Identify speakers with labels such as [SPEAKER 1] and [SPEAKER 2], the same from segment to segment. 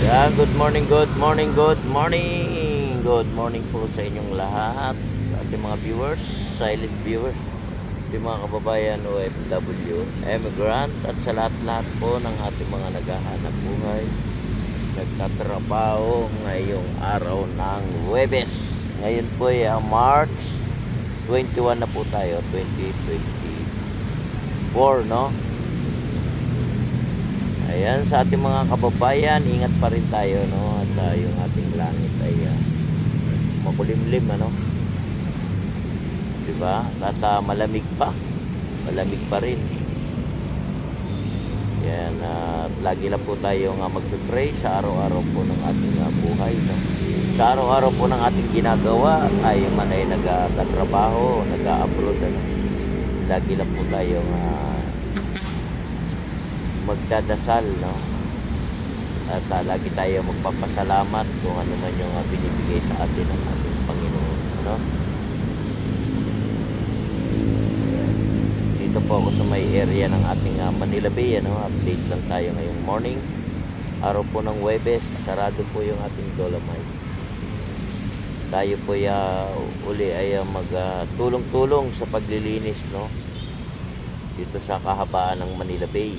[SPEAKER 1] Yan, good morning, good morning, good morning. Good morning po sa inyong lahat, ating mga viewers, silent viewers, ating mga kababayan OFW, immigrant, at sa lahat-lahat po ng ating mga naghahanap buhay, nagtatrabaho ngayong araw ng Huwebes. Ngayon po ay March 21 na po tayo, 2024, no? Ayan, sa ating mga kababayan, ingat pa rin tayo, no? At yung ating langit ay makulimlim, ano? Diba? At malamig pa. Malamig pa rin. Yan, at lagi lang po tayo magpipray sa araw-araw po ng ating buhay, no? Sa araw-araw po ng ating ginagawa, tayo man ay nagtatrabaho, nag-upload, ano? Lagi lang po tayo magdadasal, no? At lagi tayo magpapasalamat kung ano man yung binibigay sa atin ng ating Panginoon, no? Dito po ako sa may area ng ating Manila Bay, no? Update lang tayo ngayong morning, araw po ng Huwebes. Sarado po yung ating Dolomite. Tayo po uli ay magtulong-tulong sa paglilinis, no? Dito sa kahabaan ng Manila Bay.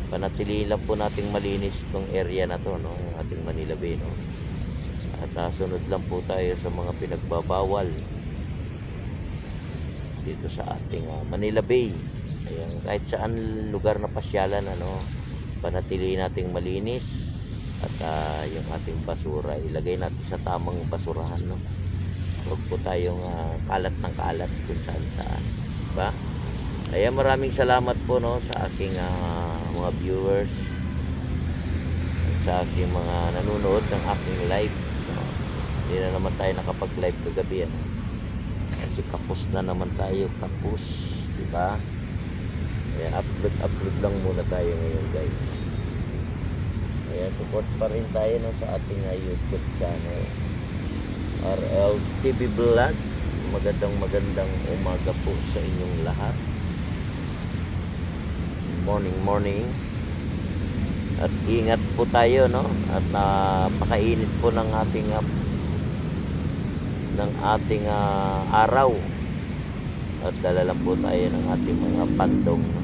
[SPEAKER 1] Panatilihin lang po nating malinis tong area na to, no, yung ating Manila Bay, no. At sunod lang po tayo sa mga pinagbabawal dito sa ating Manila Bay. Ayan, kahit saan lugar na pasyalan, ano, panatilihin nating malinis. At yung ating basura ilagay natin sa tamang basurahan, no. Huwag po tayong kalat ng kalat kung saan saan, diba? Ayan, maraming salamat po, no, sa aking mga viewers, sa aking mga nanonood ng aking live, no? Hindi na naman tayo nakapag-live kagabi, ano? Kasi kapos na naman tayo, kapos, diba? Ayan, upload lang muna tayo ngayon, guys. Ayan, support pa rin tayo, no, sa ating YouTube channel, RL TV Vlog. Magandang umaga po sa inyong lahat. Morning. At ingat po tayo, no? At napakainit po ng ating araw. At dala lang po tayo ng ating mga pandong, no?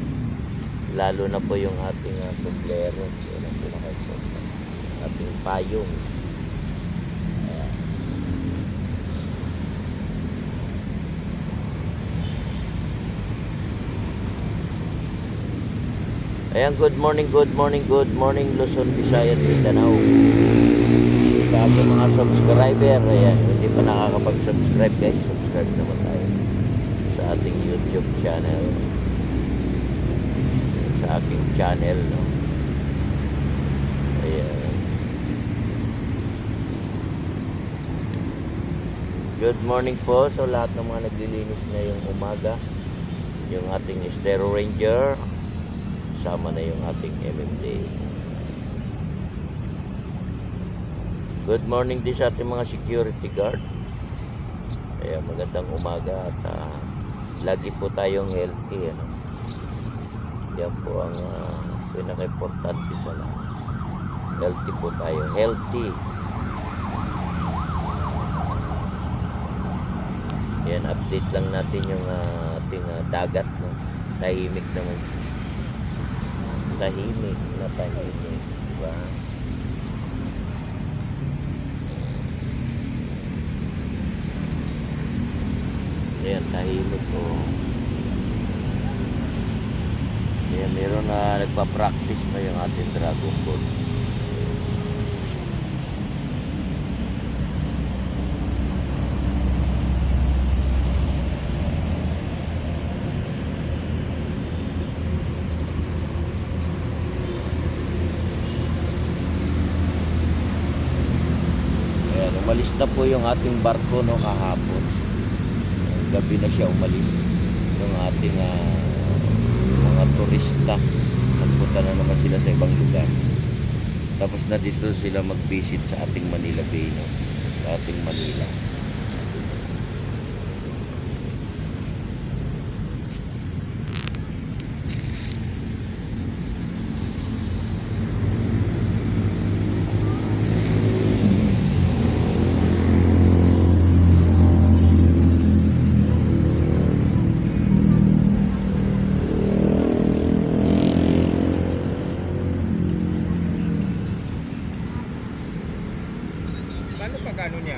[SPEAKER 1] Lalo na po yung ating sombrero, yun ang pinaka-important, ating payong. Ayan, good morning Luzon, Visayas, Mindanao. Sa ating mga subscriber, ayan, hindi pa nakakapag-subscribe, guys, subscribe naman tayo sa ating YouTube channel, sa aking channel, no? Ayan. Good morning po sa lahat ng mga naglilinis ngayong umaga. Yung ating Estero Ranger, sama na yung ating MMDA. Good morning din sa ating mga security guard. Kaya magandang umaga at lagi po tayong healthy, ano? Yan po ang pinaka-importante sa lahat. Healthy po tayo. Healthy. Yan, update lang natin yung ating dagat, no? Tahimik naman. Tahimik, diba? Ayan, tahimik, oh. Ayan, meron na nagpa-practice na yung ating Dragon Boat. Umalis na po yung ating barko, no, kahapon. Gabi na siya umalis. Yung ating mga turista, nagpunta na naman sila sa ibang lugar. Tapos na dito sila mag-visit sa ating Manila Bay, no? Sa ating Manila.
[SPEAKER 2] Paano pag ano niya?